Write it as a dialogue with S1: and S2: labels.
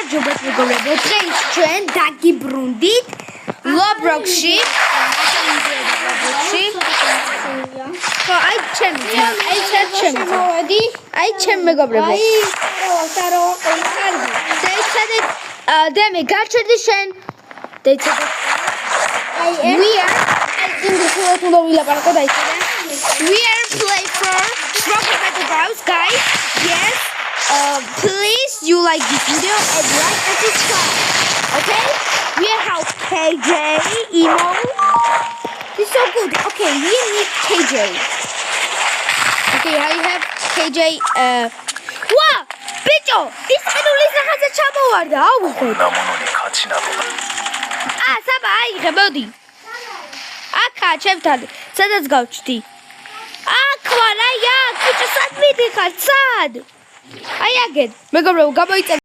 S1: გამარჯობათ მეგობრებო, დღეს ჩვენ დაგიბრუნდით Roblox-ში. აი ჩემ მეგობრებო. დემი გაჩერდი შენ. We are play for Rocket Battlegrounds, guys. Yes. Please you like this video and like and subscribe. Okay? We have KJ, Emo. This is so good. Okay, we need KJ. Okay, I have KJ. Wow! Bicho! This Enulis has a chamo warda. Saba, I modi. Aka, chemtan. Sadaz gauchti. Aqua, ya, kuch sad midi khat sad. Ai again. Mega bro, gaboitsa